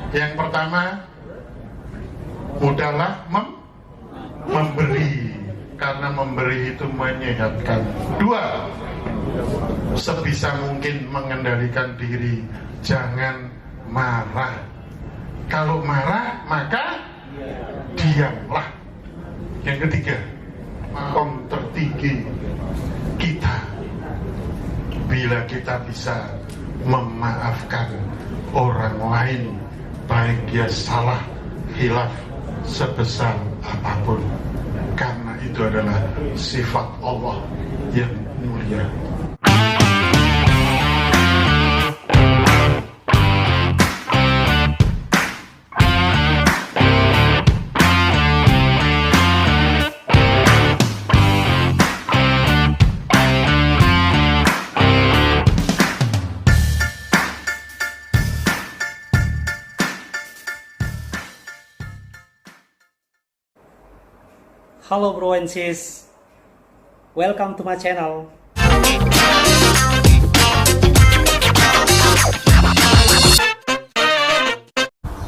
Yang pertama, mudahlah memberi, karena memberi itu menyehatkan. Dua, sebisa mungkin mengendalikan diri, jangan marah. Kalau marah maka diamlah. Yang ketiga, makom tertinggi kita bila kita bisa memaafkan orang lain, baik dia salah, khilaf sebesar apapun, karena itu adalah sifat Allah yang mulia. Halo bro and sis, welcome to my channel.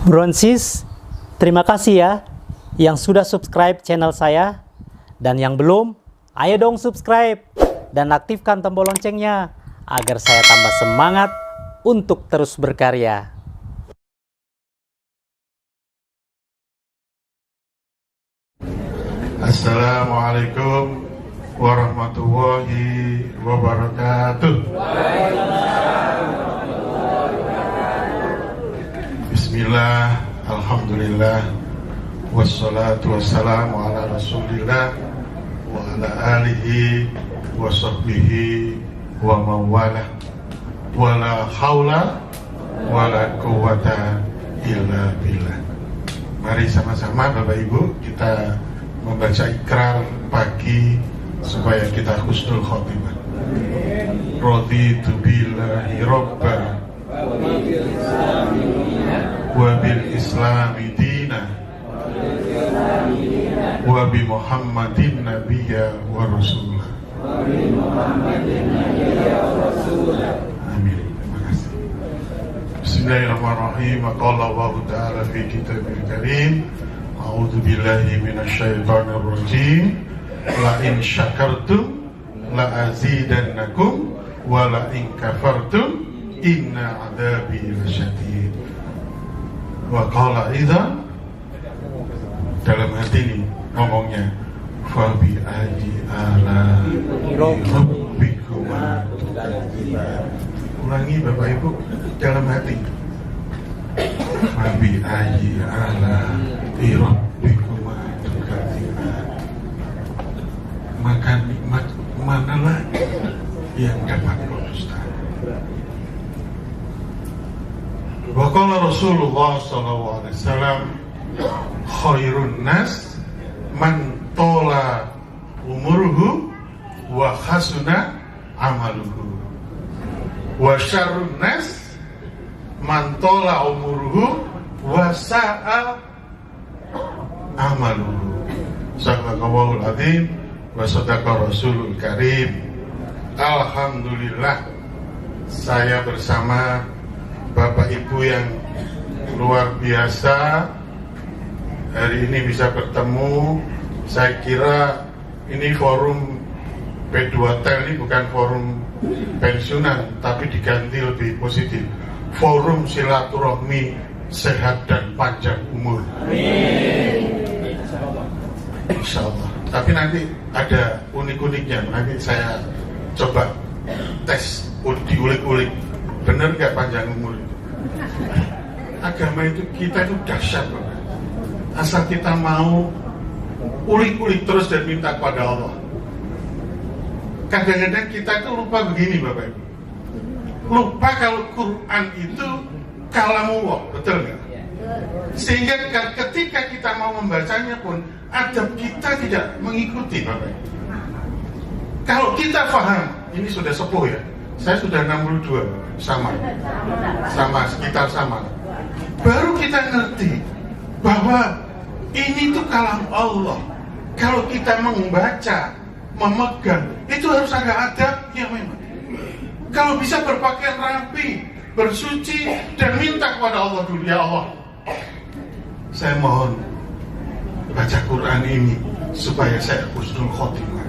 Bro and sis, terima kasih ya yang sudah subscribe channel saya. Dan yang belum, ayo dong subscribe dan aktifkan tombol loncengnya agar saya tambah semangat untuk terus berkarya. Assalamualaikum warahmatullahi wabarakatuh. Bismillah, alhamdulillah, wassalatu wassalamu ala rasulillah wa ala alihi wa sahbihi wa mawalah, wa la hawla wa la quwata illa billah. Mari sama-sama Bapak Ibu kita membaca ikrar pagi supaya kita husnul khotimah. Raditu billahi robba wa bil islami dina wa bi muhammadin nabiyya wa rasulah. Amin. Terima kasih. Bismillahirrahmanirrahim. Qala Allah Ta'ala fi kitabil karim, a'udzu billahi minasyaitonir rajim. La in syakartum la azidannakum wa la in kafartum inna 'adzabi lasyadid. Wa qala idza, dalam hati ini ngomongnya, fa bi ayyi ala rabbikuma tukadziban. Ulangi Bapak Ibu dalam hati. Fa bi ayyi ala rabbikuma tukadziban. Maka nikmat manalah yang dapat kau dustakan. Wa qala Rasulullah sallallahu alaihi wasallam, khairun nas man tola umuruhu wa hasuna amaluhu, wa syarrun nas man tola umuruhu wa sa'a amaluhu. Sadaqallahul azim wa sadaqa rasulul karim. Alhamdulillah, saya bersama Bapak Ibu yang luar biasa hari ini bisa bertemu. Saya kira ini forum P2Tel, ini bukan forum pensiunan, tapi diganti lebih positif, forum silaturahmi sehat dan panjang umur. Amin. Insya Allah. Tapi nanti ada unik-uniknya, nanti saya coba tes, diulik-ulik, bener gak panjang umur itu? Agama itu, kita itu dahsyat, asal kita mau ulik-ulik terus dan minta kepada Allah. Kadang-kadang kita itu lupa begini Bapak Ibu, lupa kalau Quran itu kalamullah, betul nggak? Sehingga ketika kita mau membacanya pun adab kita tidak mengikuti Bapak Ibu. Kalau kita paham, ini sudah sepuh ya, saya sudah 62, sama, sekitar sama. Baru kita ngerti bahwa ini tuh kalam Allah. Kalau kita membaca, memegang, itu harus ada adabnya memang. Kalau bisa berpakaian rapi, bersuci, dan minta kepada Allah dulu, ya Allah, saya mohon baca Quran ini supaya saya husnul khotimah.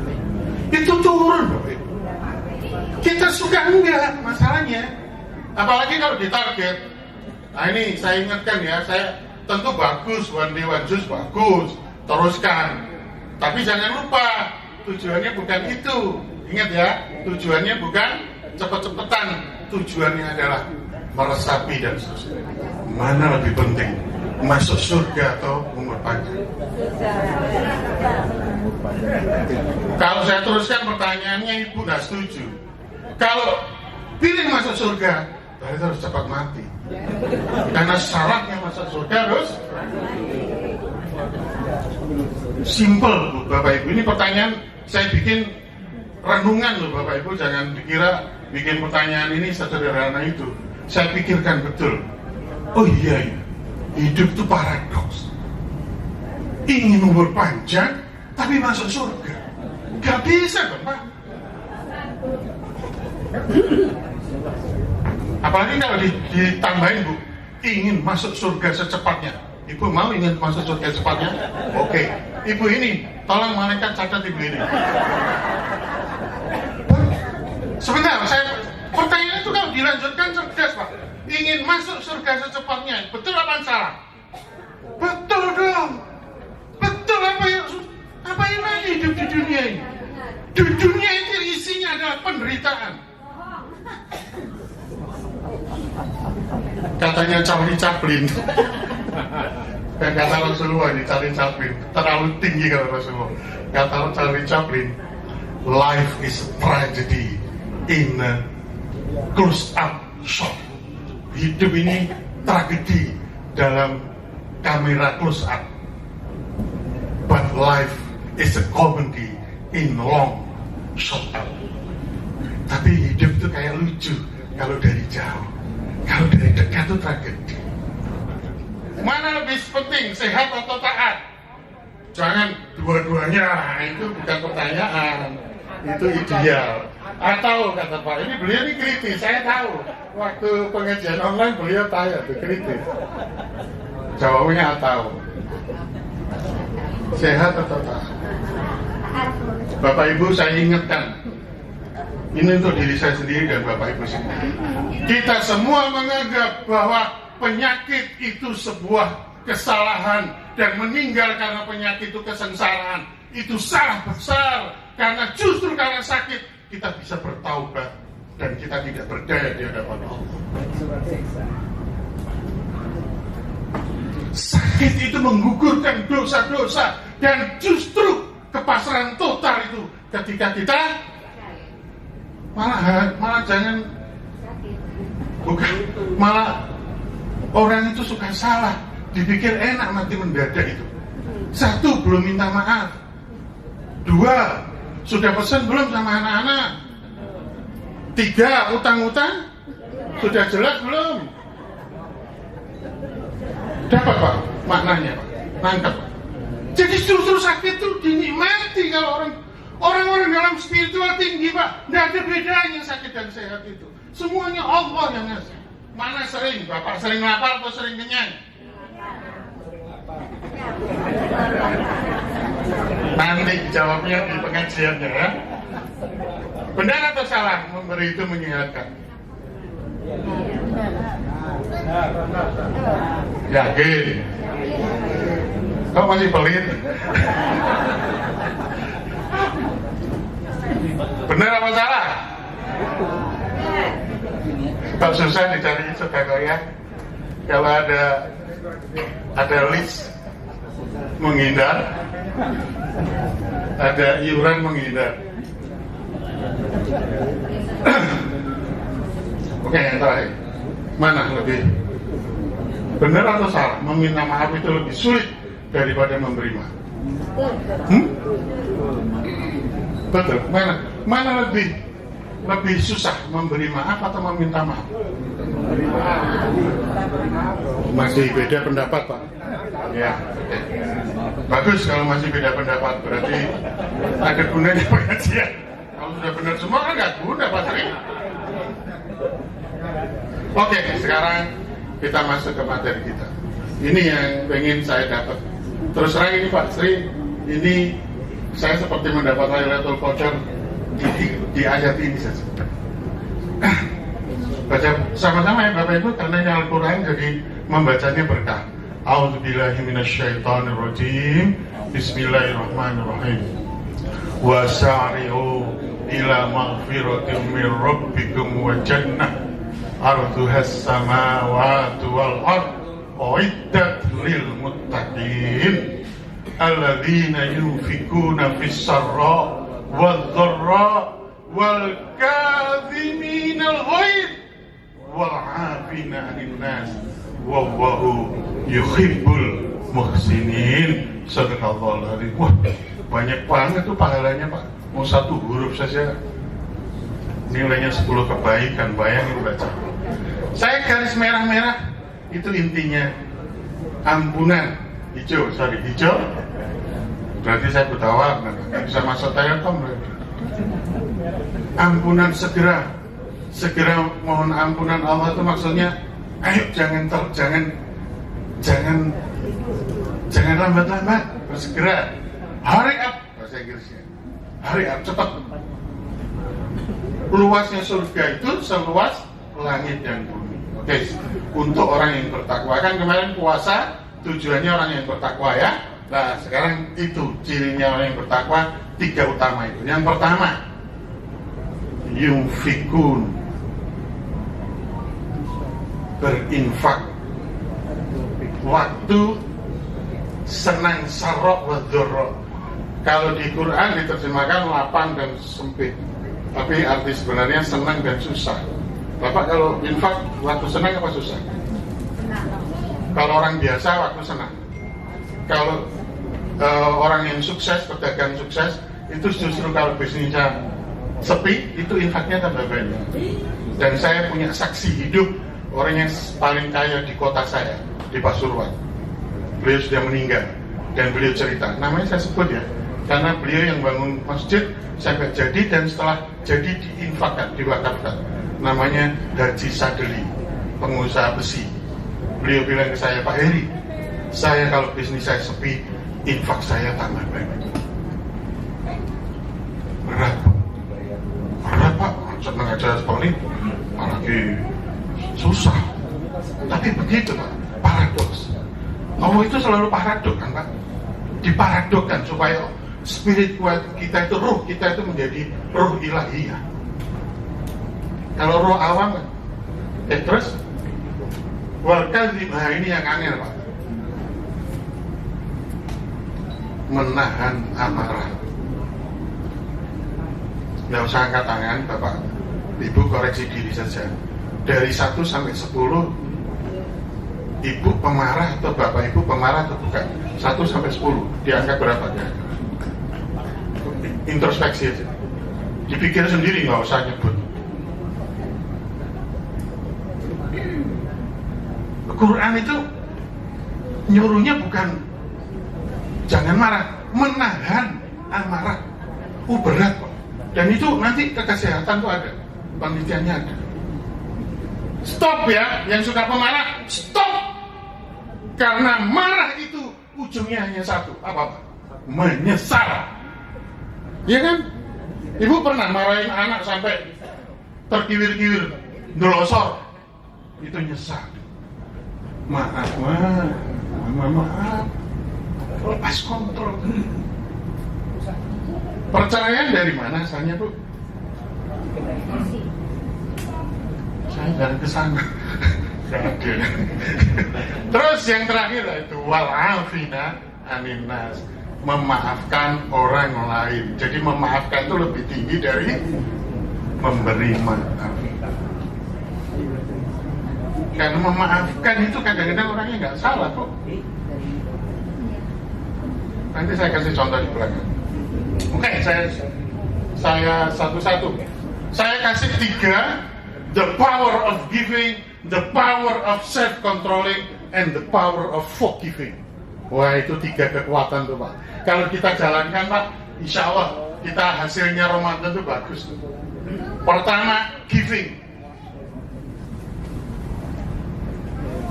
Itu turun Bapak Ibu. Kita suka enggak masalahnya. Apalagi kalau ditarget. Nah ini saya ingatkan ya, saya tentu bagus, one day one juice bagus, teruskan. Tapi jangan lupa, tujuannya bukan itu. Ingat ya, tujuannya bukan cepet-cepetan. Tujuannya adalah meresapi dan seterusnya. Mana lebih penting, masuk surga atau umur panjang? Kalau saya teruskan pertanyaannya, Ibu nggak setuju. Kalau pilih masuk surga, berarti harus cepat mati. Karena syaratnya masuk surga harus simple, Bapak Ibu. Ini pertanyaan saya bikin renungan loh Bapak Ibu. Jangan dikira bikin pertanyaan ini sederhana itu. Saya pikirkan betul. Oh iya, hidup itu paradoks. Ingin umur panjang, tapi masuk surga. Gak bisa dong Pak. Apalagi kalau ditambahin Bu, ingin masuk surga secepatnya. Ibu mau ingin masuk surga secepatnya? Oke. Ibu ini, tolong malaikat catat Ibu ini. Sebentar, pertanyaan itu kalau dilanjutkan cerdas Pak. Ingin masuk surga secepatnya, betul apa salah? Betul dong. Betul apa yang hidup di dunia ini? Di dunia itu isinya adalah penderitaan. Katanya Charlie Chaplin. Dan kata Rasulullah ini Charlie Chaplin terlalu tinggi kalau Rasulullah. Kata Charlie Chaplin, life is a tragedy in a closed up shot. Hidup ini tragedi dalam kamera close up. But life is a comedy in long shot up. Tapi hidup itu kayak lucu kalau dari jauh. Kalau dari dekat itu tragedi. Mana lebih penting, sehat atau taat? Jangan dua-duanya, itu bukan pertanyaan. Itu ideal. Atau kata Pak, ini beliau ini kritis, saya tahu. Waktu pengajian online beliau tanya, itu kritis. Jawabnya atau. Sehat atau taat? Bapak Ibu saya ingatkan, ini untuk diri saya sendiri dan Bapak Ibu sendiri. Kita semua menganggap bahwa penyakit itu sebuah kesalahan dan meninggal karena penyakit itu kesengsaraan. Itu salah besar, karena justru karena sakit kita bisa bertaubat dan kita tidak berdaya di hadapan Allah. Sakit itu menggugurkan dosa-dosa dan justru kepasrahan total itu ketika kita malah jangan bukan malah orang itu suka salah, dipikir enak mati mendadak itu. Satu, belum minta maaf. Dua, sudah pesan belum sama anak-anak. Tiga, utang-utang sudah jelas belum. Dapat Pak maknanya Pak, nangkep. Jadi justru sakit itu dinikmati kalau orang-orang dalam spiritual tinggi Pak. Tidak ada bedanya sakit dan sehat itu. Semuanya Allah yang ngasih. Mana sering? Bapak sering lapar atau sering kenyang? Nanti jawabnya di pengajiannya ya. Benar atau salah memberi itu mengingatkan? Yakin? Kok masih pelit? Benar apa salah? Kalau susah dicari sedekah ya. Kalau ada list menghindar, ada iuran menghindar. Oke, yang terakhir, mana lebih benar atau salah? Meminta maaf itu lebih sulit daripada memberi maaf. Betul. Mana lebih susah, memberi maaf atau meminta maaf? Masih beda pendapat Pak. Ya, bagus kalau masih beda pendapat, berarti ada gunanya pengajian. Kalau sudah benar semua kan nggak guna Pak Sri. Oke, sekarang kita masuk ke materi kita. Ini yang pengen saya dapat. Terus terang ini Pak Sri, ini saya seperti mendapat Lailatul Qadar di ayat ini saja. Baca sama-sama ya Bapak Ibu, karena ini Al-Quran jadi membacanya berkah. A'udzubillahi minasyaitonirrajim. Bismillahirrahmanirrahim. Wa sa'ri'u ila maghfiratin min rabbikum wa jannah arduhas samawati wal ard uiddat lil muttaqin alladzina yunfikuna fis sarra wal dharra wal kadhiminal ghaidh wal 'afina 'anil nas wallahu yuhibbul muhsinin. Sadaqallahul adzim. Wah, banyak banget tuh pahalanya Pak. Mau satu huruf saja nilainya 10 kebaikan, bayangin baca. Saya garis merah-merah itu intinya ampunan. Hijau berarti saya buta warna, bisa masuk Telkom berarti. Ampunan segera mohon ampunan Allah itu maksudnya ayo jangan lambat-lambat, bersegera, hurry up bahasa Inggrisnya, hurry up, cepat. Luasnya surga itu seluas langit dan bumi. Oke, untuk orang yang bertakwa, kan kemarin puasa tujuannya orang yang bertakwa ya. Nah sekarang itu cirinya orang yang bertakwa, 3 utama itu. Yang pertama, yunfikun, berinfak, waktu senang, sarok wa dzarra. Kalau di Quran diterjemahkan lapang dan sempit, tapi arti sebenarnya senang dan susah. Bapak kalau infak waktu senang apa susah? Kalau orang biasa waktu senang. Kalau orang yang sukses, pedagang sukses, itu justru kalau bisnisnya sepi, itu infaknya tambah banyak. Dan saya punya saksi hidup orang yang paling kaya di kota saya, di Pasuruan. Beliau sudah meninggal dan beliau cerita, namanya saya sebut ya, karena beliau yang bangun masjid sampai jadi, dan setelah jadi diinfakkan, diwakafkan. Namanya Haji Sadeli, pengusaha besi. Beliau bilang ke saya, Pak Heri, saya kalau bisnis saya sepi, infak saya tambah banyak. Berat Pak, senang aja sekali, apalagi susah. Tapi begitu Pak, paradoks. Allah itu selalu paradok kan Pak, diparadokkan supaya spiritual kita itu, ruh kita itu menjadi ruh ilahiyah. Kalau roh awam kan, terus wal kadzib, ini yang aneh Pak, menahan amarah. Nggak usah angkat tangan Bapak Ibu, koreksi diri saja. Dari 1 sampai 10, Ibu pemarah atau Bapak Ibu pemarah atau bukan? 1 sampai 10, diangkat berapa ya? Introspeksi aja, dipikir sendiri, nggak usah nyebut. Quran itu nyuruhnya bukan jangan marah, menahan amarah. Berat kok. Dan itu nanti ke kesehatan tuh ada, penelitiannya ada. Stop ya, yang suka pemarah, stop. Karena marah itu ujungnya hanya satu, apa? Menyesal. Iya kan? Ibu pernah marahin anak sampai terkiwir-kiwir, ngelosor, itu nyesal. Maaf, lepas kontrol. Perceraian dari mana asalnya Bu? Saya dari kesana. Terus yang terakhir itu wal'afina anin nas, memaafkan orang lain. Jadi memaafkan itu lebih tinggi dari memberi maaf. Karena memaafkan itu kadang-kadang orangnya nggak salah kok. Nanti saya kasih contoh di belakang. Oke, saya satu-satu. Saya kasih 3, the power of giving, the power of self-controlling, and the power of forgiving. Wah, itu 3 kekuatan tuh Pak. Kalau kita jalankan Pak, insya Allah kita hasilnya Ramadan itu bagus. Pertama, giving.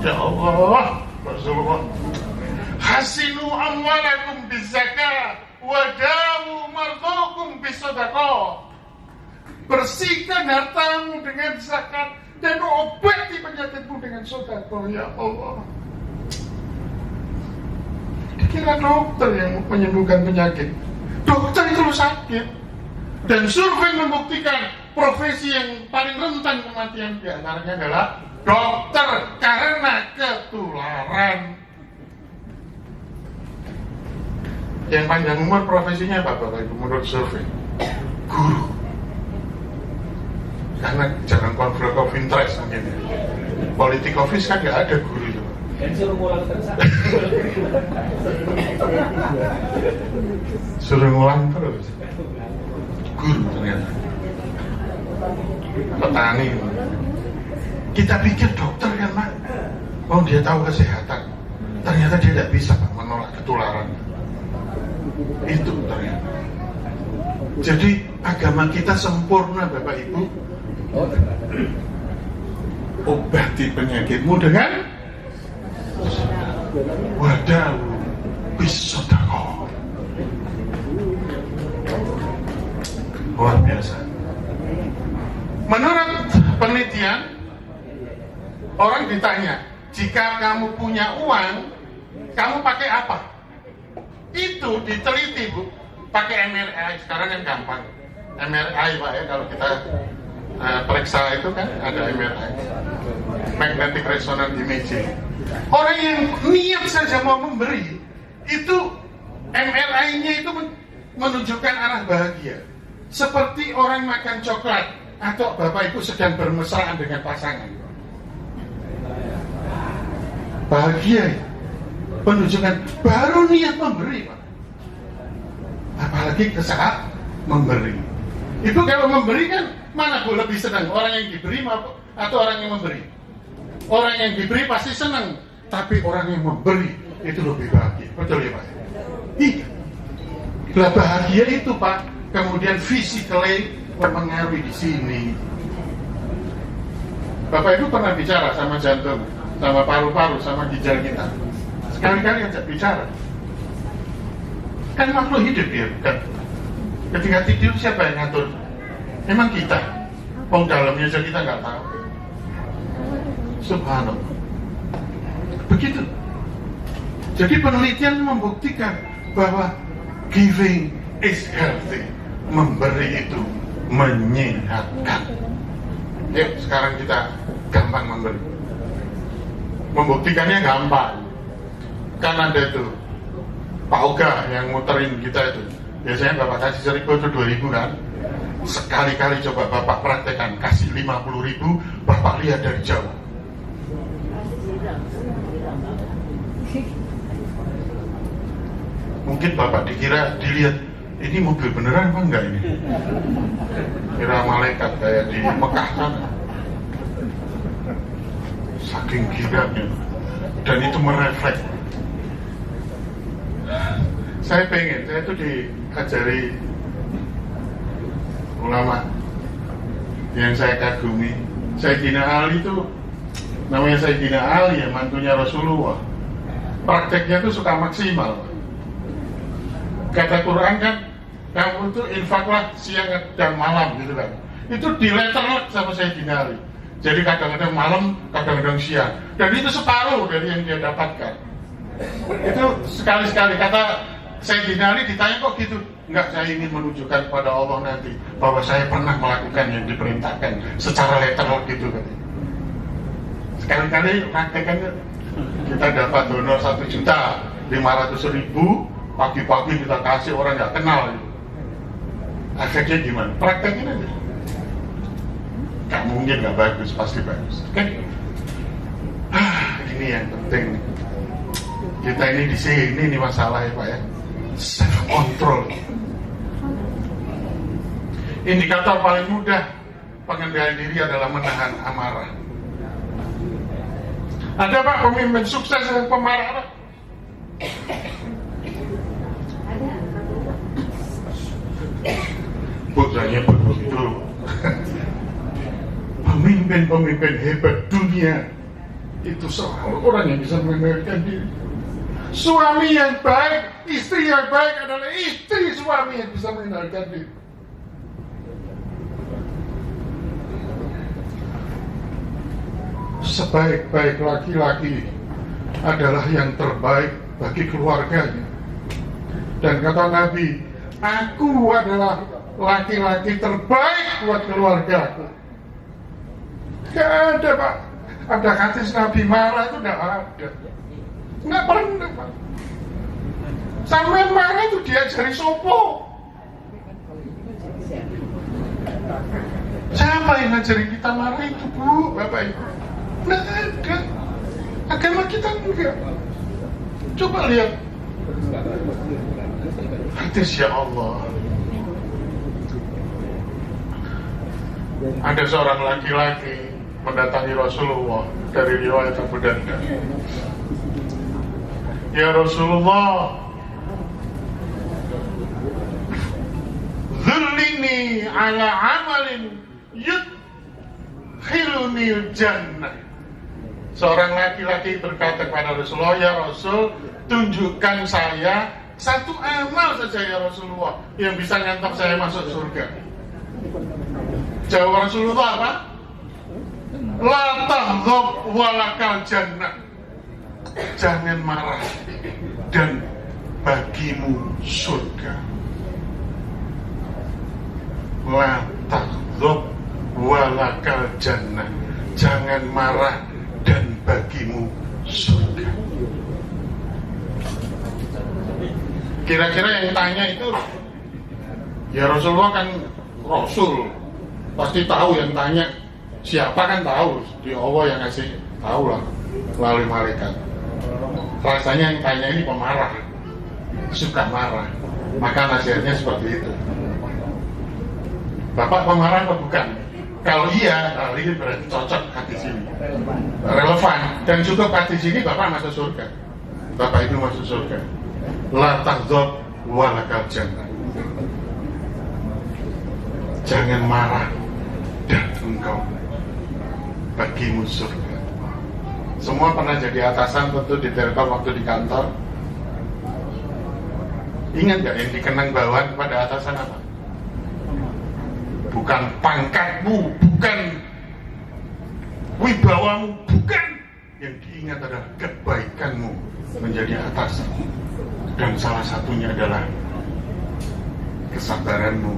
Ya Allah, Rasulullah, hasinu amwalakum bizakah wadawu mardukum bisedekah. Bersihkan hartamu dengan zakat dan obati penyakitmu dengan sedekah. Ya Allah, dikira dokter yang menyembuhkan penyakit. Dokter itu sakit. Dan survei membuktikan profesi yang paling rentan kematian diantaranya adalah dokter karena ketularan. Yang panjang umur profesinya apa Bapak Ibu menurut survei? Guru. Karena jangan konflik of interest mungkin ya. Politik office kan nggak ada guru itu. Suruh ngulang terus. Guru ternyata. Petani. Kita pikir dokter kan Pak, oh dia tahu kesehatan. Ternyata dia tidak bisa Pak menolak ketularan. Itu ternyata. Jadi agama kita sempurna Bapak Ibu. Obati penyakitmu dengan wadawu bisedekah. Luar biasa. Menurut penelitian, orang ditanya, jika kamu punya uang, kamu pakai apa? Itu diteliti Bu, pakai MRI. Sekarang kan gampang, MRI Pak ya, kalau kita periksa itu kan ada MRI, magnetic resonance imaging. Orang yang niat saja mau memberi, itu MRI-nya itu menunjukkan arah bahagia. Seperti orang makan coklat atau Bapak Ibu sedang bermesraan dengan pasangan. Bahagia, menunjukkan baru niat memberi Pak. Apalagi ke saat memberi. Itu kalau memberi kan mana Bu lebih senang, orang yang diberi atau orang yang memberi? Orang yang diberi pasti senang, tapi orang yang memberi itu lebih bahagia. Betul ya Pak? Iya. Lah bahagia itu Pak, kemudian physically mempengaruhi di sini. Bapak Ibu pernah bicara sama jantung, sama paru-paru, sama ginjal kita. Sekali-kali ajak bicara. Kan makhluk hidup ya, kan? Ketika tidur siapa yang ngatur? Memang kita. Wong dalamnya aja kita nggak tahu. Subhanallah. Begitu. Jadi penelitian membuktikan bahwa giving is healthy. Memberi itu menyehatkan. Yuk sekarang kita gampang memberi. Membuktikannya gampang. Kan ada itu Pak Oga yang muterin kita itu. Biasanya Bapak kasih 1.000 atau 2.000 kan. Sekali-kali coba Bapak praktekkan, kasih 50.000, Bapak lihat dari jauh. Mungkin Bapak dilihat, ini mobil beneran apa enggak ini? Kira malaikat kayak di Mekah sana. Saking giranya. Dan itu merefleks. Saya tuh diajari ulama yang saya kagumi. Sayyidina Ali itu namanya Sayyidina Ali ya, mantunya Rasulullah. Prakteknya tuh suka maksimal. Kata Quran kan, kamu tuh infaklah siang dan malam gitu kan. Itu diletterlock sama Sayyidina Ali. Jadi kadang-kadang malam, kadang-kadang siang. Dan itu separuh dari yang dia dapatkan. Itu sekali-sekali kata Sayyidina Ali ditanya kok gitu. Enggak, saya ingin menunjukkan kepada Allah nanti bahwa saya pernah melakukan yang diperintahkan secara letterlock gitu kan. Sekali-kali praktekannya kita dapat donor 1.500.000, pagi-pagi kita kasih orang nggak kenal gitu. Efeknya gimana? Praktekin aja. Gak mungkin nggak bagus, pasti bagus. Oke? Ini yang penting. Kita ini di sini nih masalah ya Pak ya. Self control. Indikator paling mudah pengendalian diri adalah menahan amarah. Ada Pak pemimpin sukses yang pemarah Pak? Putranya begitu. Pemimpin-pemimpin hebat dunia itu selalu orang yang bisa mengendalikan diri. Suami yang baik, istri yang baik adalah istri suami yang bisa mengendalikan diri. Sebaik-baik laki-laki adalah yang terbaik bagi keluarganya. Dan kata Nabi, aku adalah laki-laki terbaik buat keluargaku. Gak ada, Pak. Ada hadis Nabi marah itu gak ada. Gak pernah, Pak. Sampai marah itu diajari sopo. Siapa yang ngajarin kita marah itu, Bu, Bapak Ibu? Nggak ada. Agama kita enggak. Coba lihat hadis, ya Allah. Ada seorang laki-laki mendatangi Rasulullah dari riwayat Abu Darda. Ya Rasulullah, dhullini ala amalin yudkhilunil jannah. Seorang laki-laki berkata kepada Rasulullah, ya Rasul, tunjukkan saya satu amal saja ya Rasulullah yang bisa ngantar saya masuk surga. Jawab Rasulullah apa? La tahdhab walakal jannah. Jangan marah dan bagimu surga. La tahdhab walakal jannah. Jangan marah dan bagimu surga. Kira-kira yang tanya itu, ya Rasulullah kan Rasul, pasti tahu yang tanya siapa, kan tahu, di Allah yang ngasih tahu lah melalui malaikat. Rasanya yang tanya ini pemarah, suka marah, maka nasihatnya seperti itu. Bapak pemarah apa bukan? Kalau iya, ini berarti cocok hadis ini, relevan dan cukup hadis ini, Bapak masuk surga. Bapak itu masuk surga. La tahdzab walakal jannah. Jangan marah dan engkau bagimu surga. Semua pernah jadi atasan tentu di Telkom waktu di kantor. Ingat gak yang dikenang bawaan kepada atasan apa? Bukan pangkatmu, bukan wibawamu, bukan. Yang diingat adalah kebaikanmu menjadi atasan. Dan salah satunya adalah kesabaranmu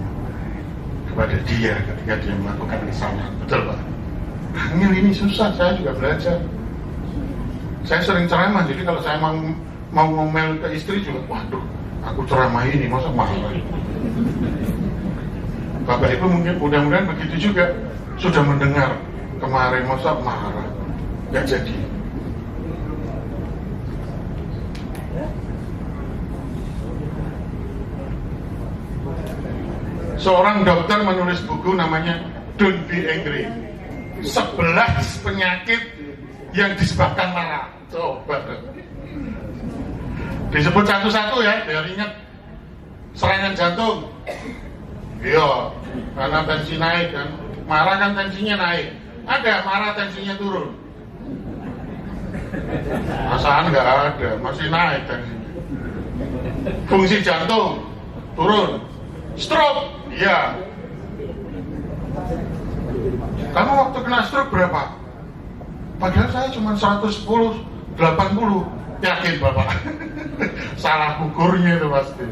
kepada dia ketika dia melakukan kesalahan. Betul, Pak? Angel ini susah, saya juga belajar. Saya sering ceramah, jadi kalau saya mau ngomel ke istri juga, waduh, aku ceramah ini, masa marah. Bapak Ibu mungkin mudah-mudahan begitu juga, sudah mendengar kemarin, masa marah, gak jadi. Seorang dokter menulis buku namanya Don't Be Angry. 11 penyakit yang disebabkan marah. Coba disebut satu-satu ya, biar ingat. Serangan jantung, iya, karena tensi naik kan. Marah kan tensinya naik. Ada marah tensinya turun. Perasaan nggak ada, masih naik tensinya. Fungsi jantung turun. Stroke, iya. Kamu waktu kena stroke berapa? Padahal saya cuma 110, 80. Yakin Bapak? Salah ukurnya itu pasti.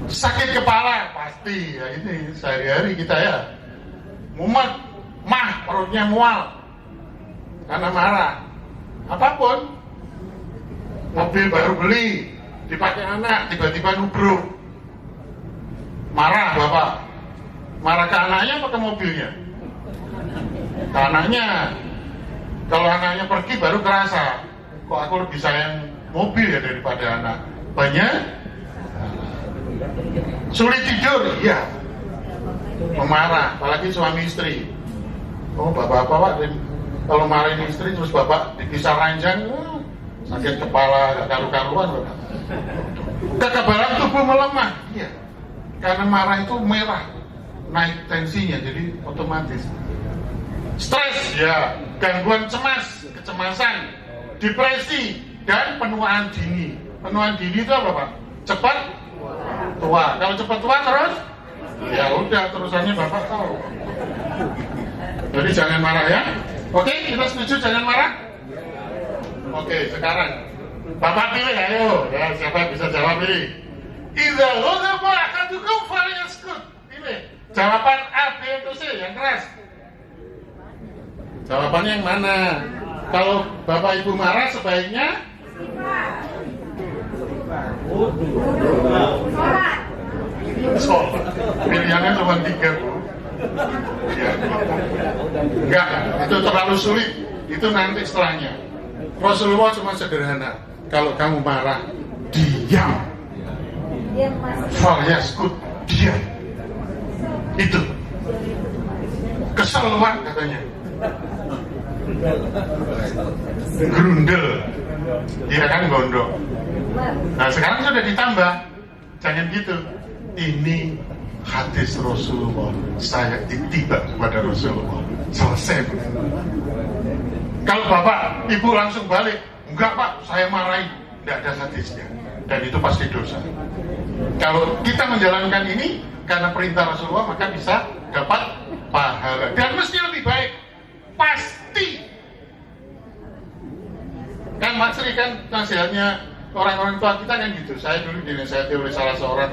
Sakit kepala pasti. Ya ini sehari-hari kita ya. Mumet, perutnya mual karena marah. Apapun. Mobil baru beli, dipakai anak, tiba-tiba nubruk. Marah Bapak. Marah ke anaknya apa ke mobilnya? Ke anaknya. Kalau anaknya pergi baru kerasa, kok aku lebih sayang mobil ya daripada anak. Banyak sulit tidur, iya. Memarah, apalagi suami istri. Oh bapak-bapak kalau marahin istri terus bapak dipisah ranjang, sakit kepala, gak karu-karuan Bapak. Kekebalan tubuh melemah, iya. Karena marah itu merah, naik tensinya, jadi otomatis. Stres, ya. gangguan cemas, kecemasan, depresi, dan penuaan dini. Penuaan dini itu apa Pak? Cepat tua. Kalau cepat tua terus, ya udah terusannya Bapak tahu. Jadi jangan marah ya. Oke, kita setuju jangan marah? Oke, sekarang Bapak pilih, ayo. Ya, siapa yang bisa jawab pilih? Idza ghadaba ahadukum falyaskut. Pilih. Jawaban A, B, atau C yang keras. Jawabannya yang mana? Kalau Bapak Ibu marah sebaiknya sholat. Pilihannya cuma 3 Bu. Ya. Enggak, itu terlalu sulit. Itu nanti setelahnya. Rasulullah cuma sederhana. Kalau kamu marah, diam. Falyaskut, diam. Itu keseluan katanya. Grundel, dia kan gondok. Nah sekarang sudah ditambah. Jangan gitu. Ini hadis Rasulullah. Saya ittiba kepada Rasulullah. Selesai. Kalau Bapak, Ibu langsung balik, enggak Pak, saya marahin. Tidak ada hadisnya. Dan itu pasti dosa. Kalau kita menjalankan ini karena perintah Rasulullah, maka bisa dapat pahala. Dan mesti lebih baik. Pasti. Kan Mas Sri kan nasihatnya orang-orang tua kita kan gitu. Saya dulu dinasihati oleh salah seorang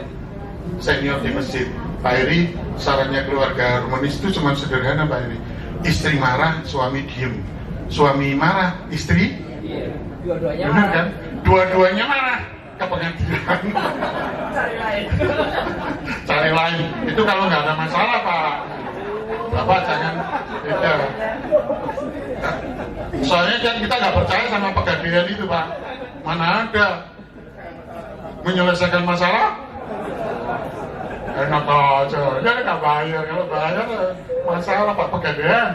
senior di masjid. Pak Heri, sarannya keluarga harmonis itu cuma sederhana Pak Heri. Istri marah, suami diem. Suami marah, istri dua-duanya benar kan? Dua-duanya marah ke pengadilan. Cari lain. Itu kalau nggak ada masalah Pak. Bapak jangan beda. Soalnya kan kita nggak percaya sama pengadilan itu Pak. Mana ada menyelesaikan masalah? Enak aja. Jadi nggak bayar. Kalau bayar masalah Pak pengadilan.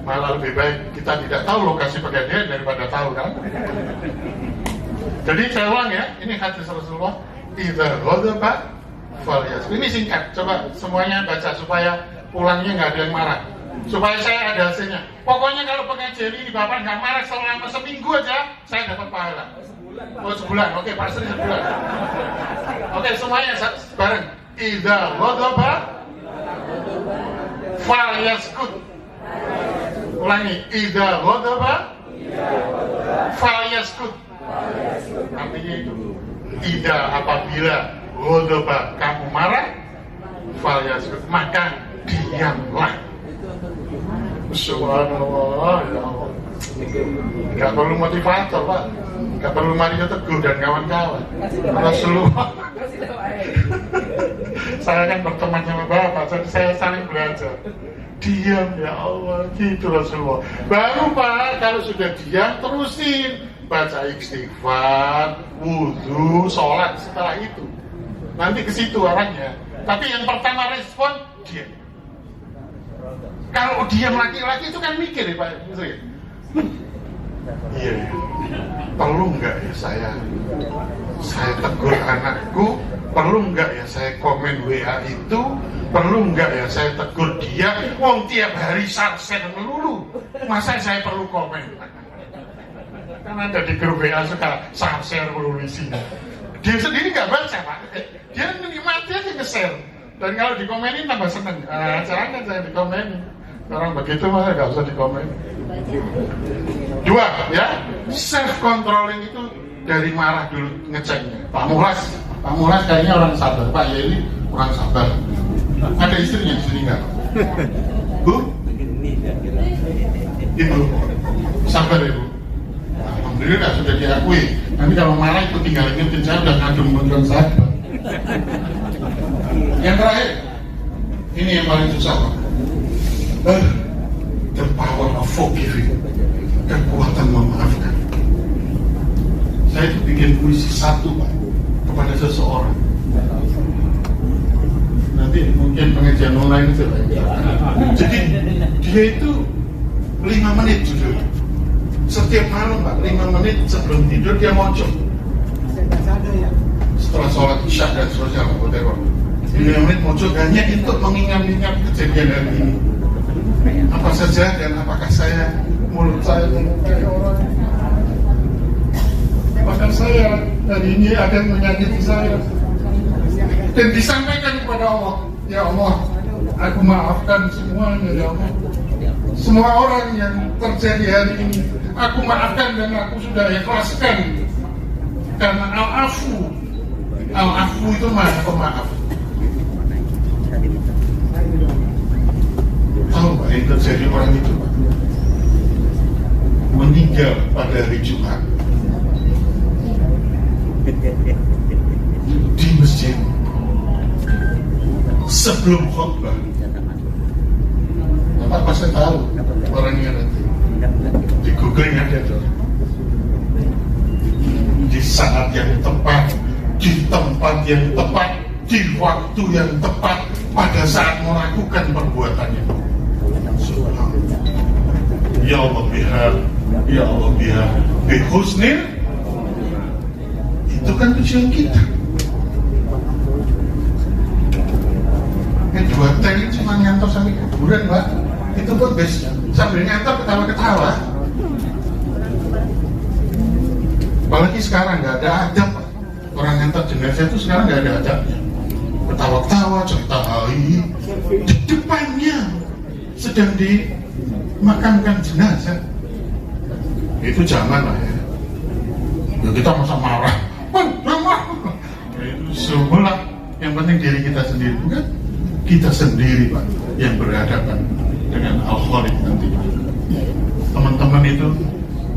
Malah lebih baik kita tidak tahu lokasi pengadilan daripada tahu kan. Jadi saya ulang ya, ini hadis Rasulullah. Idza ghadaba falyas. Ini singkat, coba semuanya baca supaya pulangnya nggak ada yang marah. Supaya saya ada hasilnya. Pokoknya kalau pengajian ini Bapak nggak marah selama seminggu aja, saya dapat pahala. Oh sebulan, oke Pak Sri sebulan. Oke semuanya bareng. Idza ghadaba falyaskut. Ulangi, idza ghadaba falyaskut. Artinya itu, idza apabila ghadaba kamu marah, falyaskut maka diamlah. Subhanallah, ya Allah. Gak perlu motivator Pak, gak perlu Mario Teguh dan kawan-kawan. Rasulullah. Saya kan berteman sama Bapak, jadi saya saling belajar. Diam ya Allah, gitu Rasulullah. Baru Pak, kalau sudah diam terusin baca istighfar, wudhu, sholat setelah itu. Nanti ke situ arahnya. Tapi yang pertama respon diam. Kalau diam laki-laki itu kan mikir ya Pak. Iya, perlu nggak ya saya tegur anakku, perlu nggak ya saya komen WA itu, perlu nggak ya saya tegur dia, wong tiap hari sarsen melulu, masa saya perlu komen? Kan ada di grup WA suka sarsen melulu isinya. Dia sendiri nggak baca Pak, dia menikmati aja nge-share, dan kalau dikomenin tambah seneng. Jangan saya dikomenin, orang begitu mah nggak usah dikomenin. 2 ya, self controlling itu dari marah dulu ngeceknya. Pak Mulas kayaknya orang sabar, Pak Yeli orang sabar. Ada istrinya di sini nggak? Bu? Ibu sabar ya Bu. Alhamdulillah sudah diakui. Nanti kalau marah itu tinggal ingetin saya udah ngadu menurut saya. Yang terakhir, ini yang paling susah Pak. The power of forgiving. Kekuatan memaafkan. Saya itu bikin puisi 1 Pak kepada seseorang. Nanti mungkin pengajian online itu Pak. Jadi dia itu 5 menit judul. Setiap malam Pak, 5 menit sebelum tidur dia mojok. Setelah sholat isya dan seterusnya Pak, 5 menit mojok hanya untuk mengingat-ingat kejadian hari ini. apa saja dan apakah mulut saya melukai orang. Bahkan saya hari ini ada yang menyakiti saya dan disampaikan kepada Allah, ya Allah, aku maafkan semuanya ya Allah. Semua orang yang terjadi hari ini aku maafkan dan aku sudah ikhlaskan, karena al-afu itu maha pemaaf. Tahu Pak yang terjadi orang itu Pak? Meninggal pada hari Jumat di masjid sebelum khutbah. Bapak pasti tahu orangnya nanti di googling ada tuh. Di saat yang tepat, di tempat yang tepat, di waktu yang tepat, pada saat melakukan perbuatannya. Subhanallah. Ya Allah biha, ya Allah biha, bihusnil. Itu kan tujuan kita. Dua tank cuma ngantor sampai kuburan Pak. Itu pun best sambil ngantor ketawa-ketawa. Apalagi sekarang nggak ada adab Pak. Orang ngantor jenazah itu sekarang nggak ada adabnya. Ketawa-ketawa, cerita hari di depannya sedang dimakamkan jenazah. Itu jangan lah ya. Ya kita masa marah. Itu semula. Yang penting diri kita sendiri, bukan? Kita sendiri Pak yang berhadapan dengan Al-Khaliq nanti. Teman-teman itu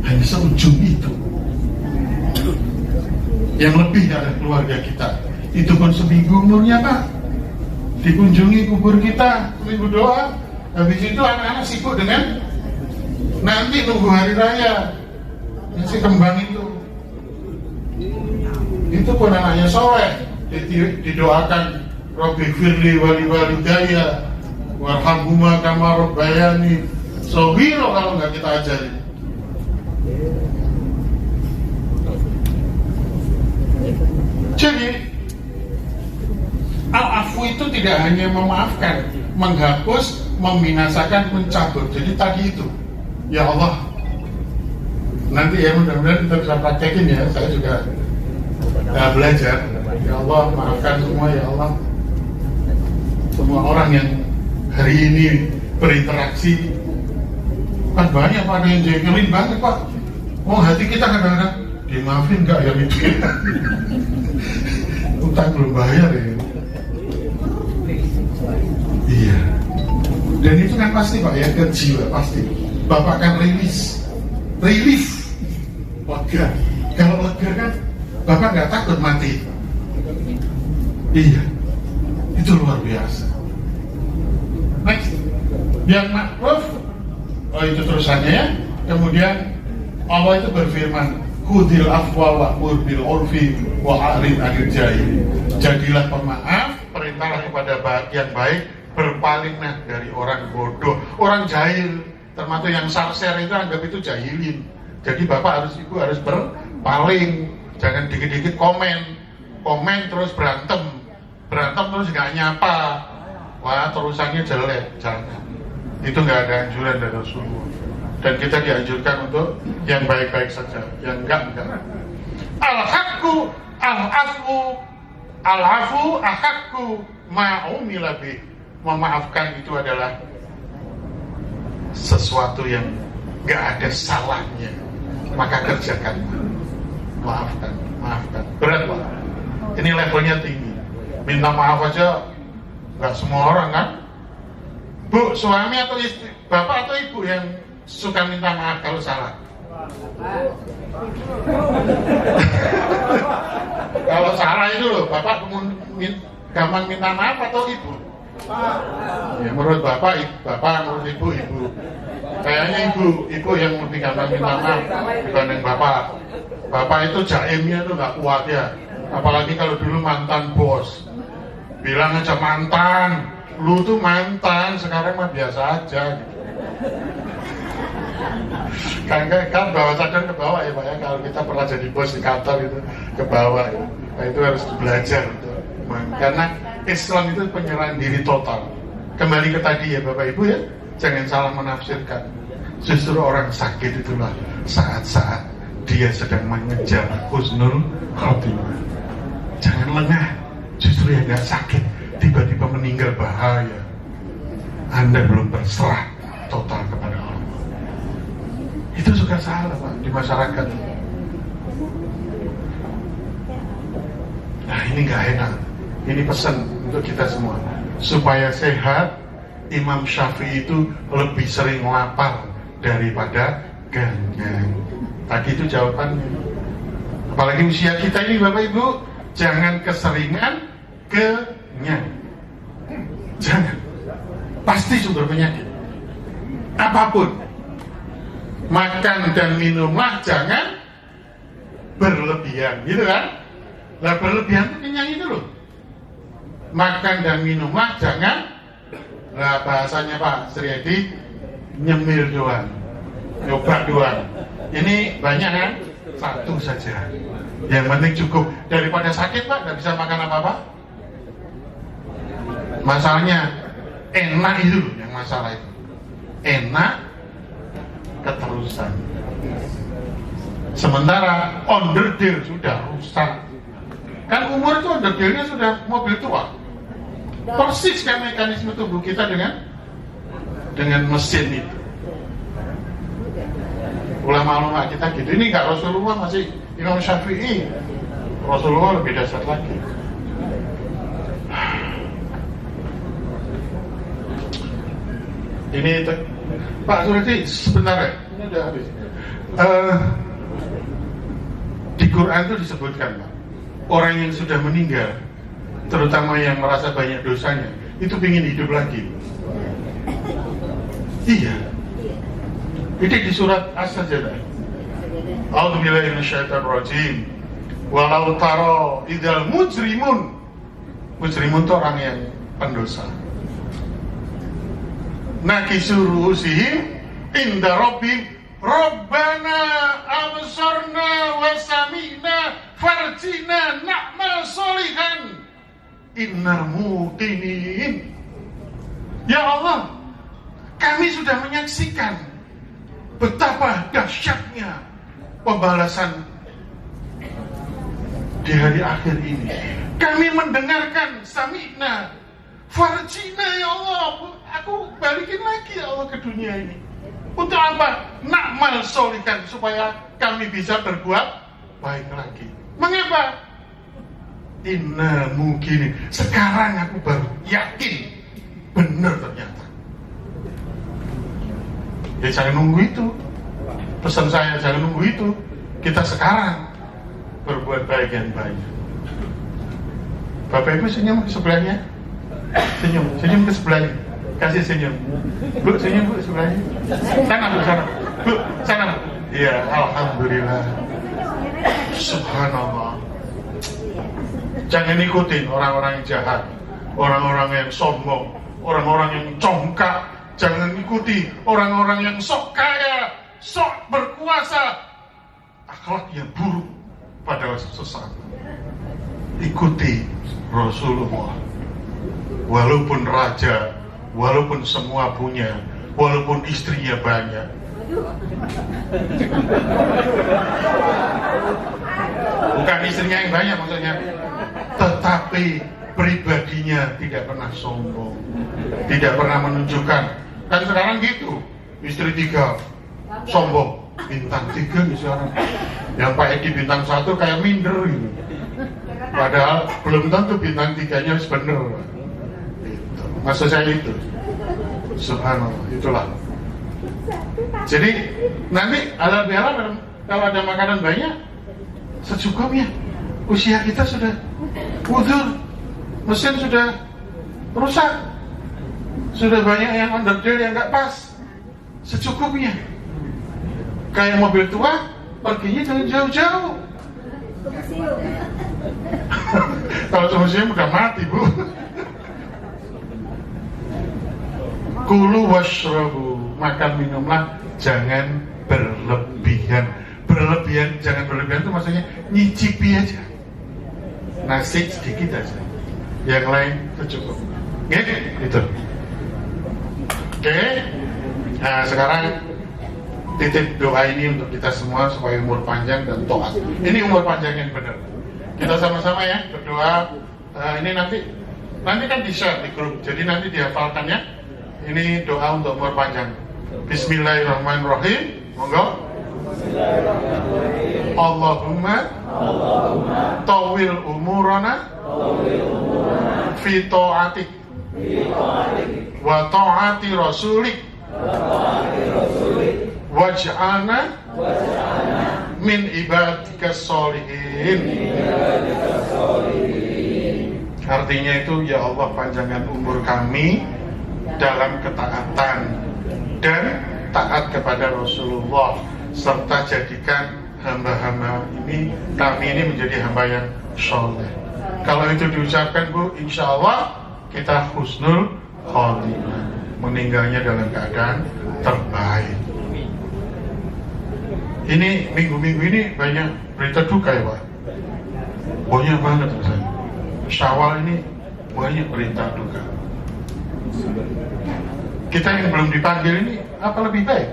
hanya seujung itu. Yang lebih dari keluarga kita, itu pun seminggu umurnya Pak. Dikunjungi kubur kita, seminggu doa. Habis itu anak-anak sibuk dengan nanti nunggu hari raya si kembang itu. Itu pun anaknya soleh, didoakan Rabbi firli wali walidaya warhamhuma kama rabbayani shaghira, kalau nggak kita ajarin. Jadi al-afu itu tidak hanya memaafkan, menghapus, membinasakan, mencabut. Jadi tadi itu, ya Allah, nanti ya mudah-mudahan kita bisa praktekin ya. Saya juga belajar. Ya Allah, maafkan semua ya Allah, semua orang yang hari ini berinteraksi. Kan banyak Pak yang jengkelin banget Pak. Oh hati kita kadang-kadang dimaafin nggak ya itu? Utang belum bayar ya. Iya. Dan itu kan pasti Pak ya, ke jiwa pasti. Bapak kan relief. Lega. Kalau lega kan Bapak nggak takut mati. Iya. Itu luar biasa. Next. Yang makruf, oh itu terusannya ya. Kemudian Allah itu berfirman, khudil afwa wa'mur bil urfi wa'arid 'anil jahil. Jadilah pemaaf, perintahlah kepada yang baik, berpalinglah dari orang bodoh, orang jahil. Termasuk yang sarser itu anggap itu jahilin. Jadi Bapak Ibu harus berpaling, jangan dikit-dikit komen terus berantem terus nggak nyapa, wah terusannya jelek, jangan. Itu nggak ada anjuran dari Rasulullah. Dan kita dianjurkan untuk yang baik-baik saja, yang enggak. Al-haqqu al-afu ahaqqu ma'umila bih. Memaafkan itu adalah sesuatu yang nggak ada salahnya, maka kerjakan. Maafkan. Berat Pak. Ini levelnya tinggi. Minta maaf aja nggak semua orang kan. Bu, suami atau istri, bapak atau ibu yang suka minta maaf kalau salah? Kalau salah itu loh, bapak gampang minta maaf atau ibu? Ya menurut bapak, menurut ibu. Kayaknya ibu yang lebih gampang minta maaf dibanding bapak. Bapak itu jaimnya tuh nggak kuat ya. Apalagi kalau dulu mantan bos, bilang aja mantan, lu tuh mantan, sekarang mah biasa aja. Kan bawa sadar ke bawah ya Pak ya. Kalau kita pernah jadi bos di kantor itu ke bawah ya. Nah, itu harus belajar gitu. Karena Islam itu penyerahan diri total. Kembali ke tadi ya Bapak Ibu ya, jangan salah menafsirkan. Justru orang sakit itulah saat-saat dia sedang mengejar husnul khotimah. Jangan lengah. Justru yang nggak sakit tiba-tiba meninggal bahaya. Anda belum berserah total kepada Allah. Itu suka salah Pak di masyarakat. Nah ini nggak enak. Ini pesan untuk kita semua supaya sehat. Imam Syafi'i itu lebih sering lapar daripada kenyang. Tadi itu jawabannya. Apalagi usia kita ini Bapak Ibu, jangan keseringan kenyang. Jangan. Pasti sumber penyakit. Apapun. Makan dan minumlah jangan berlebihan, gitu kan? Lah berlebihan itu kenyang itu loh. Makan dan minumlah jangan, lah bahasanya Pak Sri Edi, nyemil doang, nyoba doang. Ini banyak kan? Satu saja. Yang penting cukup. Daripada sakit Pak, nggak bisa makan apa-apa. Masalahnya enak itu loh, yang masalah itu. Enak keterusan. Sementara onderdil sudah rusak. Kan umur itu onderdilnya sudah mobil tua. Persis kayak mekanisme tubuh kita dengan mesin itu. Ulama-ulama kita gitu. Ini nggak Rasulullah, masih Imam Syafi'i. Rasulullah lebih dasar lagi. Ini Pak Suradi sebentar ya, ini udah habis. Di Quran itu disebutkan Pak, orang yang sudah meninggal, terutama yang merasa banyak dosanya, itu ingin hidup lagi. Iya. Ini di surat As-Sajdah. A'udzubillahi minasyaitonirrajim. Walau taro idal mujrimun. Mujrimun itu orang yang pendosa. Nakisuru usihim inda rabbim Rabbana absarna wa sami'na farjina na'mal solihan innal muqinin. Ya Allah, kami sudah menyaksikan betapa dahsyatnya pembalasan di hari akhir ini. Kami mendengarkan sami'na farjina, ya Allah, aku balikin lagi ya Allah ke dunia ini. Untuk apa? Na'mal solihan, supaya kami bisa berbuat baik lagi. Mengapa? Inna mungkin sekarang aku baru yakin benar ternyata. Ya jangan nunggu itu. Pesan saya jangan nunggu itu. Kita sekarang berbuat baik yang banyak. Bapak Ibu senyum ke sebelahnya. Senyum ke sebelahnya. Kasih senyum. Bu, senyum Bu sebelahnya. Sana Bu, sana. Bu, sana. Iya, alhamdulillah. Subhanallah. Jangan ikutin orang-orang yang jahat, orang-orang yang sombong, orang-orang yang congkak. Jangan ikuti orang-orang yang sok kaya, sok berkuasa, akhlak yang buruk pada sesaat. Ikuti Rasulullah. Walaupun raja, walaupun semua punya, walaupun istrinya banyak. Bukan istrinya yang banyak maksudnya, tetapi pribadinya tidak pernah sombong, tidak pernah menunjukkan. Kan sekarang gitu, istri 3 sombong, bintang 3 nih sekarang. Yang Pak Edi bintang 1 kayak minder gitu. Padahal belum tentu bintang 3-nya harus bener. Gitu. Maksud saya itu. Subhanallah, itulah. Jadi nanti halal-bihalal kalau ada makanan banyak secukupnya. Usia kita sudah udur, mesin sudah rusak, sudah banyak yang onderdil yang nggak pas. Secukupnya. Kayak mobil tua, perginya jangan jauh-jauh. Kalau ke museum udah mati Bu. Kulu washrabu, makan minumlah jangan berlebihan. Berlebihan, jangan berlebihan itu maksudnya nyicipi aja. Nasi sedikit aja, yang lain itu cukup. Oke, itu. Oke. Nah sekarang titip doa ini untuk kita semua supaya umur panjang dan taat. Ini umur panjang yang benar. Kita sama-sama ya berdoa. Ini nanti kan di share di grup, jadi nanti dihafalkan ya. Ini doa untuk umur panjang. Bismillahirrahmanirrahim. Monggo. Allahumma tawil umurana fi ta'atik wa ta'ati rasulik waj'alna min ibadika sholihin. Artinya itu, ya Allah, panjangkan umur kami dalam ketaatan dan taat kepada Rasulullah, serta jadikan hamba-hamba kami ini menjadi hamba yang soleh. Kalau itu diucapkan, Bu, insya Allah kita husnul khotimah, meninggalnya dalam keadaan terbaik. Ini minggu-minggu ini banyak berita duka ya Pak, banyak banget rasanya. Syawal ini banyak berita duka. Kita yang belum dipanggil ini apa lebih baik?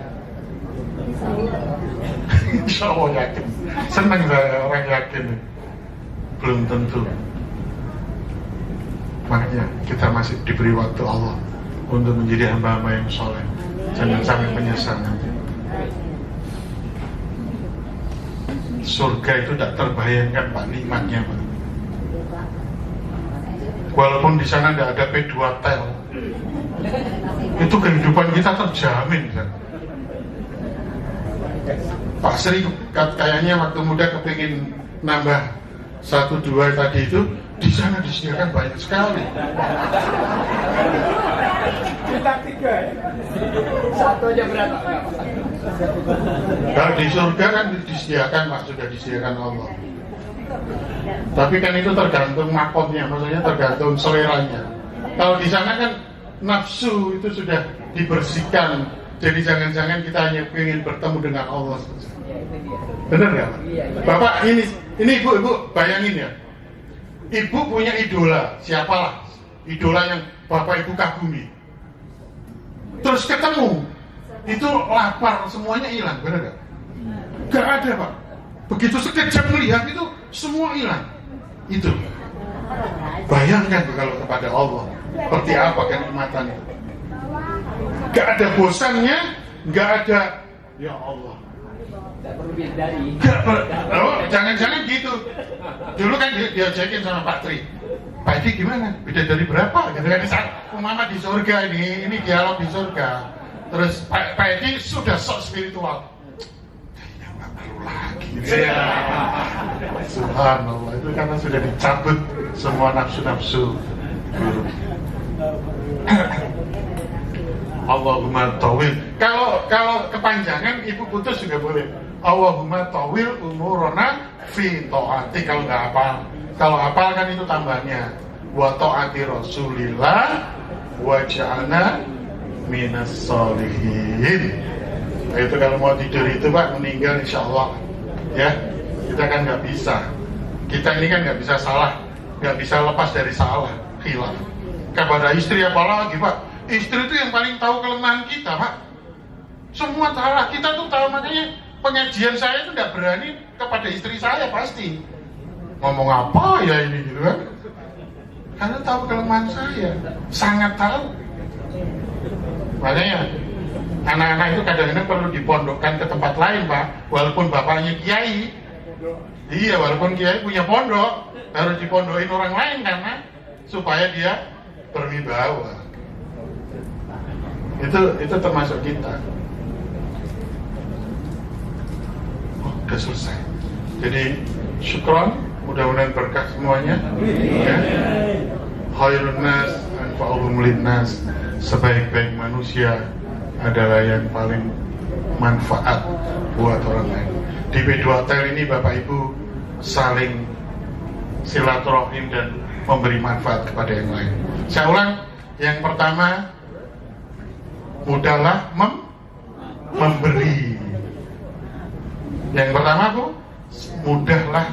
Insya Allah yakin. Senang saya orang yakin. Belum tentu. Makanya kita masih diberi waktu Allah untuk menjadi hamba-hamba yang soleh. Jangan sampai menyesal nanti. Surga itu tak terbayangkan Pak, nikmatnya Pak. Walaupun di sana tidak ada P2Tel, itu kehidupan kita terjamin kan? Pak Sri kayaknya waktu muda kepingin nambah 1-2 tadi itu, di sana disediakan banyak sekali. Kita 3 satu aja berapa? Kalau di surga kan disediakan Pak, sudah disediakan Allah. Tapi kan itu tergantung makomnya, maksudnya tergantung seleranya. Kalau di sana kan nafsu itu sudah dibersihkan, jadi jangan-jangan kita hanya ingin bertemu dengan Allah. Benar nggak Pak? Bapak ini ibu bayangin ya, ibu punya idola, siapalah idola yang bapak ibu kagumi, terus ketemu, itu lapar semuanya hilang, benar nggak? Nggak ada Pak. Begitu sekejap melihat itu semua hilang. Itu bayangkan kalau kepada Allah seperti apa kenikmatannya. Gak ada bosannya, gak ada ya Allah. Jangan-jangan gitu. Dulu kan diajakin sama Pak Tri, Pak Edi gimana? Beda dari berapa? Gitu kan, saat Mama di surga ini dialog di surga. Terus Pak Edi sudah sok spiritual. Lagi ya. Subhanallah, itu karena sudah dicabut semua nafsu-nafsu. Allahumma tawil. Kalau kepanjangan ibu putus juga boleh. Allahumma tawil umurona fi ta'ati. Kalau nggak hafal, kalau hafal kan itu tambahnya wa ta'ati rasulillah wa ja'alna minas sholihin. Nah, itu kalau mau tidur itu Pak, meninggal insya Allah ya, kita kan nggak bisa, kita ini kan nggak bisa salah, nggak bisa lepas dari salah, khilaf. Kepada istri apalagi Pak, istri itu yang paling tahu kelemahan kita Pak. Semua salah, kita tuh tahu, makanya pengajian saya itu nggak berani kepada istri saya pasti ngomong apa ya ini gitu kan, karena tahu kelemahan saya, sangat tahu. Makanya anak-anak itu kadang-kadang perlu dipondokkan ke tempat lain Pak, walaupun bapaknya kiai. Iya, walaupun kiai punya pondok, harus dipondokin orang lain karena supaya dia berwibawa. Itu termasuk kita. Oh, udah selesai. Jadi syukron, mudah-mudahan berkah semuanya. Ya. Khairun nas anfa'uhum linnas, sebaik-baik manusia adalah yang paling manfaat buat orang lain. Di P2Tel ini Bapak Ibu saling silaturahim dan memberi manfaat kepada yang lain. Saya ulang, yang pertama, mudahlah memberi. Yang pertama Bu, mudahlah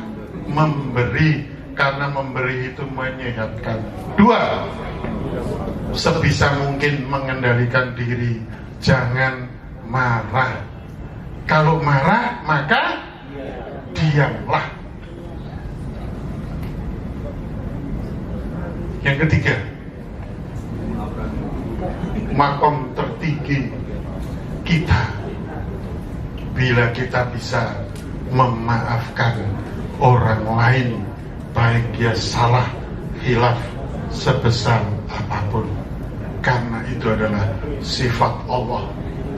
memberi, karena memberi itu menyehatkan. 2, sebisa mungkin mengendalikan diri, jangan marah. Kalau marah maka diamlah. Yang ketiga, makom tertinggi kita bila kita bisa memaafkan orang lain, baik dia salah, hilaf sebesar apapun, karena itu adalah sifat Allah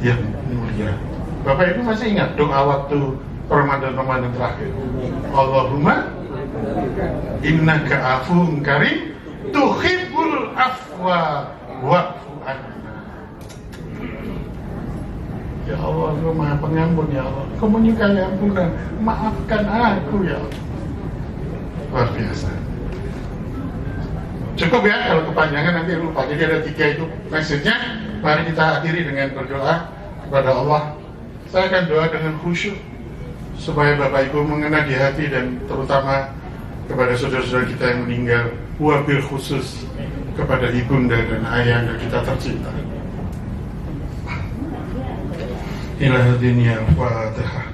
yang mulia. Bapak Ibu masih ingat doa waktu Ramadan terakhir? Allahumma innaka afuwwun karim tuhibbul afwa wa'fu anna. Ya Allah, Engkau Maha Pengampun ya Allah. Engkau menyukai ampunan, maafkan aku ya Allah. Luar biasa. Cukup ya, kalau kepanjangan nanti lupa. Jadi ada 3 itu message-nya. Mari kita akhiri dengan berdoa kepada Allah. Saya akan doa dengan khusyuk supaya Bapak Ibu mengena di hati, dan terutama kepada saudara-saudara kita yang meninggal, wabil khusus kepada ibunda dan ayahanda kita tercinta. Ila dunia Fatihah.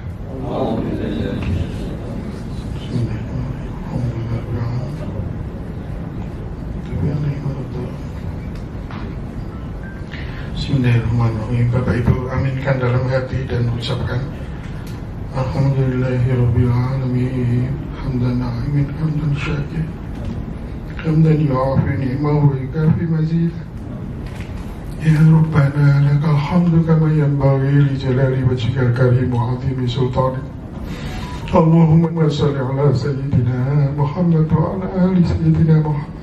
Bismillahirrahmanirrahim. Bapak Ibu aminkan dalam hati dan ucapkan Alhamdulillahirabbil alamin, hamdan na'imin, hamdan syakir, hamdan yu'afi ni'mahu wa yukafi mazid. Ya Rabbana lakal hamdu kama yanbaghi li jalali wajhikal karim wa 'azimi sultanik. Allahumma shalli ala sayyidina Muhammad wa ala ali sayyidina Muhammad.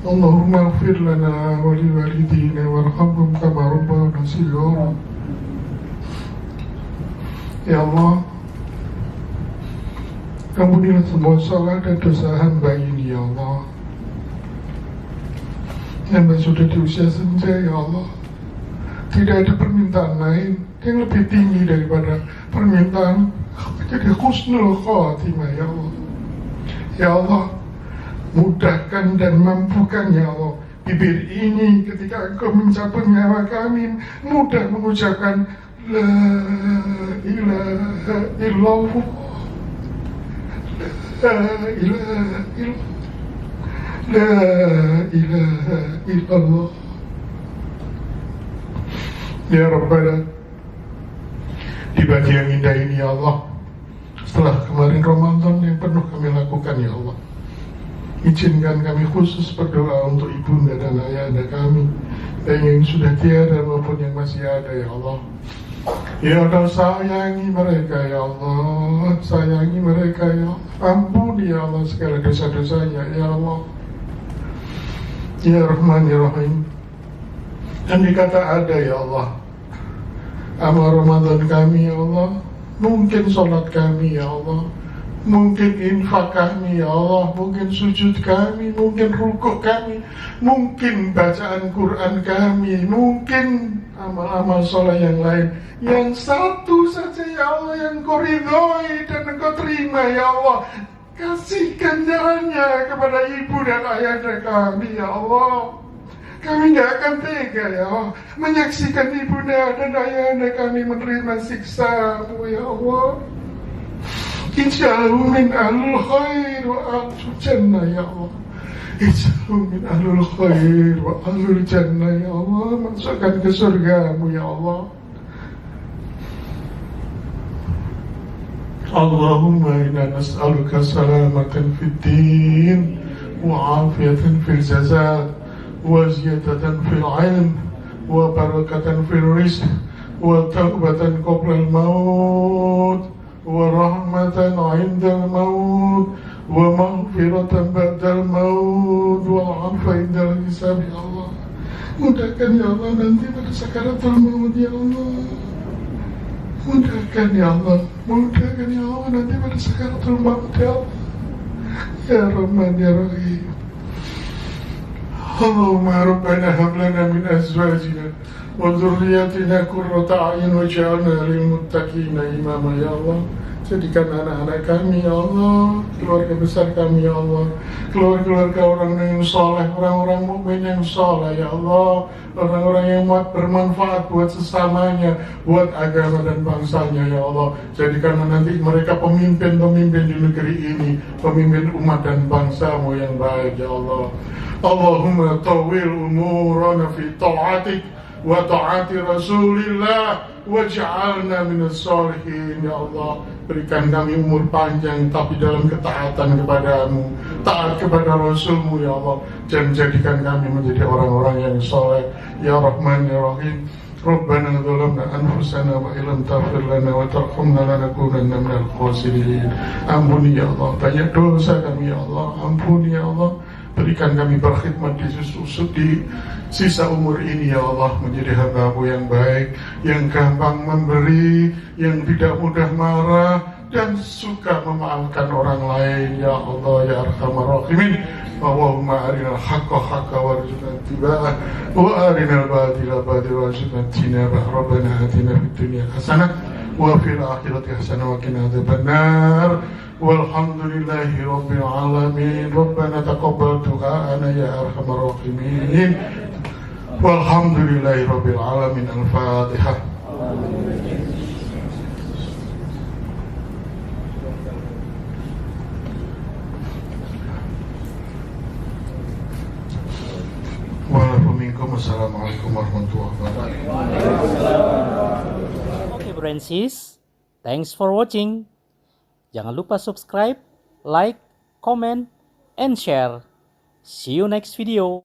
Allahumma ighfir lana wa li walidina warhamhum kama rabbana shighara. Ya Allah, ampunilah semua salah dan dosa hamba ini ya Allah. Hamba sudah di usia senja ya Allah. Tidak ada permintaan lain yang lebih tinggi daripada permintaan jadi husnul khotimah ya Allah. Ya Allah, mudahkan dan mampukan ya Allah bibir ini ketika Engkau mencabut nyawa kami, mudah mengucapkan La ilaha illallah, La ilaha illallah, La ilaha illallah. Ya Rabbana, di pagi yang indah ini ya Allah, setelah kemarin Ramadan yang penuh kami lakukan ya Allah, izinkan kami khusus berdoa untuk ibunda dan ayahanda kami, baik yang sudah tiada maupun yang masih ada ya Allah. Ya Allah, sayangi mereka ya Allah, sayangi mereka ya Allah. Ampuni ya Allah segala dosa-dosanya ya Allah. Ya Rahman ya Rahim. Andai kata ada ya Allah amal Ramadan kami ya Allah, mungkin sholat kami ya Allah, mungkin infak kami ya Allah, mungkin sujud kami, mungkin rukuk kami, mungkin bacaan Quran kami, mungkin amal-amal sholat yang lain, yang satu saja ya Allah yang Kau ridhoi dan Engkau terima ya Allah, kasih ganjarannya kepada ibu dan ayahanda kami ya Allah. Kami tidak akan tega ya Allah menyaksikan ibunda dan ayahanda kami menerima siksa-Mu ya Allah. Ij'alhu min ahlul khair wa ahlul jannah ya Allah. Ij'alhu min ahlul khair wa ahlul jannah ya Allah. Masukkan ke surga-Mu ya Allah. Allahumma inna nas'aluka salamatan fid din wa afiyatan fil jazad wa ziyadatan fil ilm wa barakatan fil rizq wa tawbatan qabla al-maut wa rahmatan 'inda al-maut wa maghfiratan ba'da al-maut wa 'afwa 'inda al-hisab ya Allah. Mudahkan ya Allah nanti pada sakaratul maut ya Allah. Mudahkan ya Allah, mudahkan ya Allah nanti pada sakaratul maut ya Allah. Ya Rahman ya Rahim. Allahumma Rabbana hab lana min azwajina wa dhurriyyatina qurrata a'yun waj'alna lil muttaqina imama ya Allah. Jadikan anak-anak kami ya Allah, keluarga besar kami ya Allah, keluarga orang yang soleh, orang-orang mukmin yang soleh ya Allah, orang-orang yang bermanfaat buat sesamanya, buat agama dan bangsanya ya Allah. Jadikan nanti mereka pemimpin-pemimpin di negeri ini, pemimpin umat dan bangsamu yang baik ya Allah. Allahumma tawil umurana fi ta'atik wa ta'ati Rasulillah waj'alna minas sholihin ya Allah. Berikan kami umur panjang tapi dalam ketaatan kepadamu, taat kepada Rasulmu ya Allah, dan jadikan kami menjadi orang-orang yang soleh ya Rahman ya Rahim. Rabbana zalamna anfusana wa illam taghfir lana wa tarhamna lanakunanna minal khasirin. Ampuni ya Allah banyak dosa kami ya Allah, ampuni ya Allah. Berikan kami berkhidmat di sisa umur ini ya Allah, menjadi hamba-Mu yang baik, yang gampang memberi, yang tidak mudah marah, dan suka memaafkan orang lain ya Allah ya Arhamar Rahimin. Allahumma arinal haqqa haqqa warzuqna ittiba'ah wa arinal batila batila warzuqna ijtinabah. Rabbana atina fid dunya hasanah wa fil akhirati hasanah wa qina adzabannar. Walhamdulillahi rabbil alamin. Rabbana taqabbal du'ana ya arhamar rahimin. Walhamdulillahi rabbil alamin. Al-Fatihah. Assalamualaikum warahmatullahi wabarakatuh. Oke, Bransis, thanks for watching. Jangan lupa subscribe, like, comment, and share. See you next video.